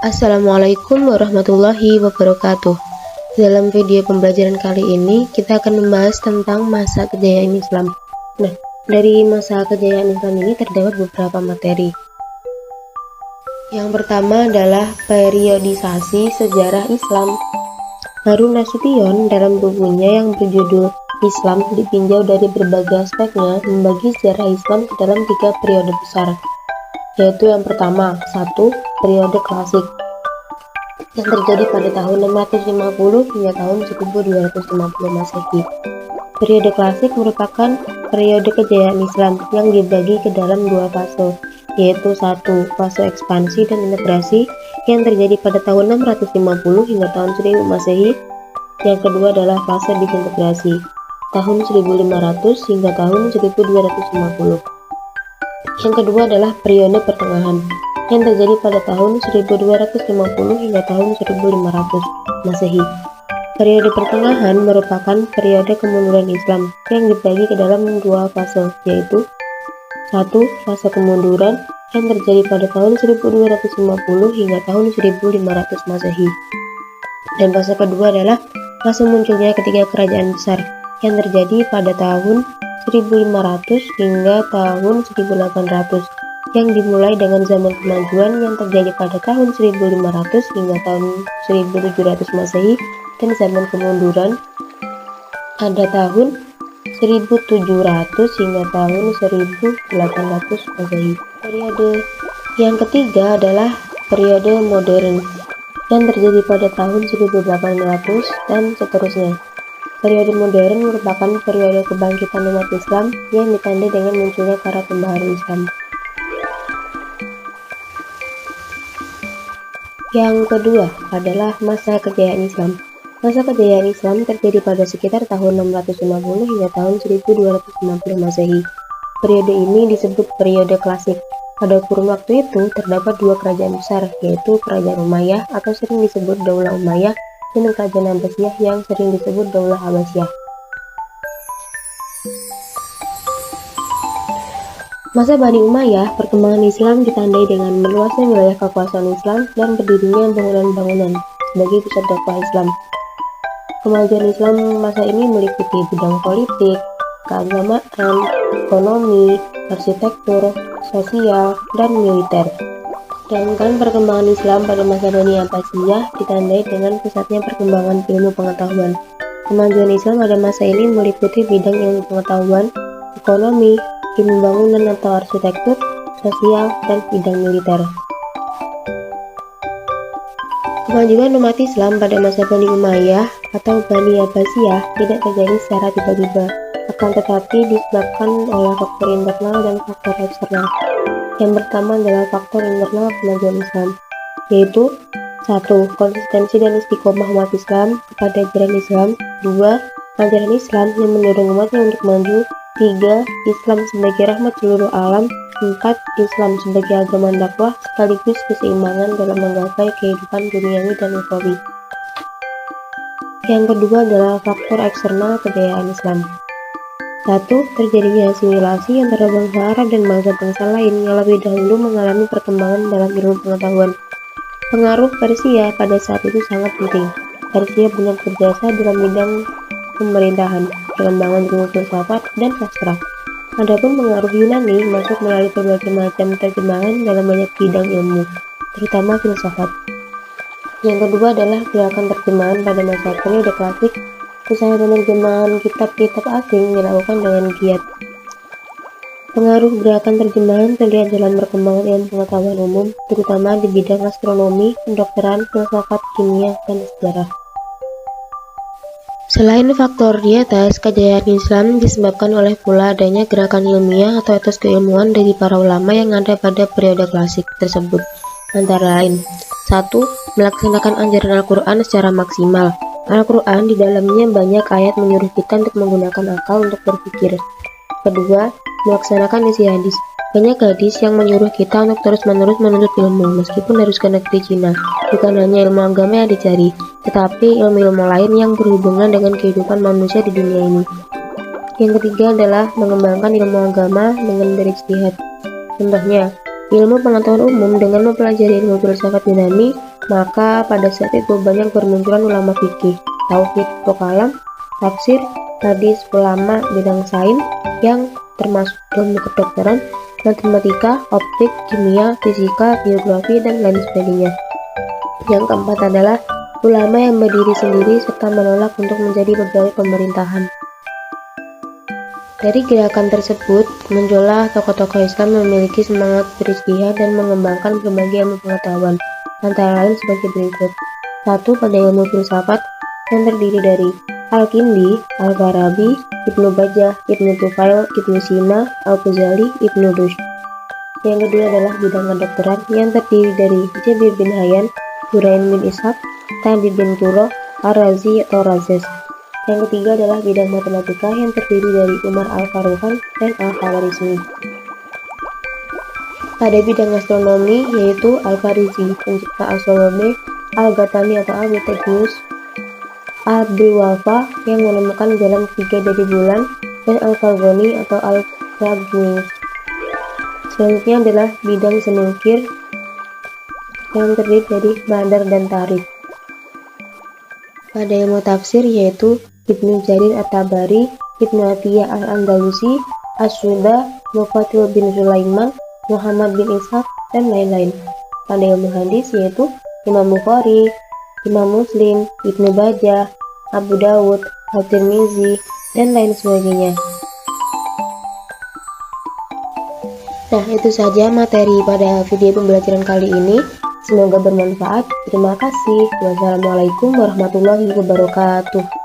Assalamualaikum warahmatullahi wabarakatuh. Dalam video pembelajaran kali ini, kita akan membahas tentang masa kejayaan Islam. Nah, dari masa kejayaan Islam ini terdapat beberapa materi. Yang pertama adalah periodisasi sejarah Islam. Harun Nasution dalam bukunya yang berjudul Islam ditinjau dari berbagai aspeknya membagi sejarah Islam ke dalam 3 periode besar, yaitu yang pertama, 1. Periode klasik yang terjadi pada tahun 650 hingga tahun 1250 Masehi. Periode klasik merupakan periode kejayaan Islam yang dibagi ke dalam 2 fase, yaitu 1. Fase ekspansi dan integrasi yang terjadi pada tahun 650 hingga tahun 1000 Masehi. Yang kedua adalah fase disintegrasi, tahun 1500 hingga tahun 1250. Yang kedua adalah periode pertengahan yang terjadi pada tahun 1250 hingga tahun 1500 Masehi. Periode pertengahan merupakan periode kemunduran Islam yang dibagi ke dalam 2 fase, yaitu 1. Fase kemunduran yang terjadi pada tahun 1250 hingga tahun 1500 Masehi. Dan fase kedua adalah fase munculnya ketiga kerajaan besar yang terjadi pada tahun 1500 hingga tahun 1800, yang dimulai dengan zaman kemajuan yang terjadi pada tahun 1500 hingga tahun 1700 Masehi, dan zaman kemunduran pada tahun 1700 hingga tahun 1800 Masehi. Periode yang ketiga adalah periode modern yang terjadi pada tahun 1800 dan seterusnya. Periode modern merupakan periode kebangkitan umat Islam yang ditandai dengan munculnya para pembaharu Islam. Yang kedua adalah masa kejayaan Islam. Masa kejayaan Islam terjadi pada sekitar tahun 650 hingga tahun 1250 Masehi. Periode ini disebut periode klasik. Pada kurun waktu itu terdapat 2 kerajaan besar, yaitu Kerajaan Umayyah atau sering disebut Daulah Umayyah dan Kerajaan Abbasiyah yang sering disebut Daulah Abbasiyah. Masa Bani Umayyah, perkembangan Islam ditandai dengan meluasnya wilayah kekuasaan Islam dan berdirinya bangunan-bangunan sebagai pusat dakwah Islam. Kemajuan Islam masa ini meliputi bidang politik, keagamaan, ekonomi, arsitektur, sosial, dan militer. Sedangkan perkembangan Islam pada masa Bani Abbasiyah ditandai dengan pusatnya perkembangan ilmu pengetahuan. Kemajuan Islam pada masa ini meliputi bidang ilmu pengetahuan, ekonomi, ilmu bangunan atau arsitektur, sosial, dan bidang militer. Kemajuan umat Islam pada masa Bani Umayyah atau Bani Abbasiyah tidak terjadi secara tiba-tiba, akan tetapi disebabkan oleh faktor internal dan faktor eksternal. Yang pertama adalah faktor internal kemajuan Islam, yaitu 1. Konsistensi dan istiqomah umat Islam kepada ajaran Islam. 2. Ajaran Islam yang mendorong umatnya untuk maju. 3. Islam sebagai rahmat seluruh alam. 4. Islam sebagai agama dakwah sekaligus keseimbangan dalam menggapai kehidupan duniawi dan ukhrawi. Yang kedua adalah faktor eksternal kejayaan Islam. 1. Terjadinya asimilasi antara bangsa Arab dan bangsa-bangsa lain yang lebih dahulu mengalami perkembangan dalam ilmu pengetahuan. Pengaruh Persia pada saat itu sangat penting. Persia banyak berjasa dalam bidang pemerintahan, pengembangan ilmu filsafat, dan sastra. Adapun pengaruh Yunani masuk melalui berbagai macam terjemahan dalam banyak bidang ilmu, terutama filsafat. Yang kedua adalah gerakan terjemahan pada masa periode klasik. Usaha penerjemahan kitab-kitab asing dilakukan dengan giat. Pengaruh gerakan terjemahan terlihat dalam perkembangan ilmu pengetahuan umum, terutama di bidang astronomi, kedokteran, filsafat, kimia, dan sejarah. Selain faktor di atas, kejayaan Islam disebabkan oleh pula adanya gerakan ilmiah atau etos keilmuan dari para ulama yang ada pada periode klasik tersebut. Antara lain, 1. Melaksanakan ajaran Al-Quran secara maksimal. Al-Quran di dalamnya banyak ayat menyuruh kita untuk menggunakan akal untuk berpikir. Kedua, melaksanakan isi hadis. Banyak hadis yang menyuruh kita untuk terus-menerus menuntut ilmu, meskipun harus ke negeri Cina. Bukan hanya ilmu agama yang dicari, tetapi ilmu-ilmu lain yang berhubungan dengan kehidupan manusia di dunia ini. Yang ketiga adalah mengembangkan ilmu agama dengan berijtihad. Contohnya, ilmu pengetahuan umum dengan mempelajari ilmu filsafat Yunani Maka pada saat itu banyak bermunculan ulama fikih, tauhid, kalam, tafsir, hadis, ulama bidang sains yang termasuk ilmu kedokteran, matematika, optik, kimia, fisika, geografi, dan lain sebagainya. Yang keempat adalah ulama yang berdiri sendiri serta menolak untuk menjadi pegawai pemerintahan. Dari gerakan tersebut, muncullah tokoh-tokoh Islam yang memiliki semangat berijtihad dan mengembangkan berbagai ilmu pengetahuan, antara lain sebagai berikut. 1. Pada ilmu filsafat yang terdiri dari Al-Kindi, Al-Farabi, Ibnu Bajjah, Ibnu Tufail, Ibnu Sina, Al-Ghazali, Ibnu Rushd. Yang kedua adalah bidang kedokteran yang terdiri dari Jabir bin Hayyan, Buraim bin Ishaq, Tabib bin Qurra, Ar-Razi atau Razes. Yang ketiga adalah bidang matematika yang terdiri dari Umar Al-Faruqan dan Al-Khawarizmi. Pada bidang astronomi yaitu Al-Farizi, pencipta astronomi, Al-Ghatani atau Al-Wittegius, Abdul Wafa yang menemukan jalan ketiga dari bulan, dan Al-Falguni atau Al-Fragmius. Selanjutnya adalah bidang seni ukir yang terdiri dari Badar dan Tarikh. Pada ilmu tafsir yaitu Ibnu Jarir At-Tabari, Ibnu Atiyah Al-Andalusi, As-Suda, Muqatil bin Sulaiman, Muhammad bin Ishaq, dan lain-lain. Pada ilmu hadis yaitu Imam Bukhari, Imam Muslim, Ibnu Bajjah, Abu Dawud, At-Tirmizi, dan lain sebagainya. Nah, itu saja materi pada video pembelajaran kali ini. Semoga bermanfaat. Terima kasih. Wassalamualaikum warahmatullahi wabarakatuh.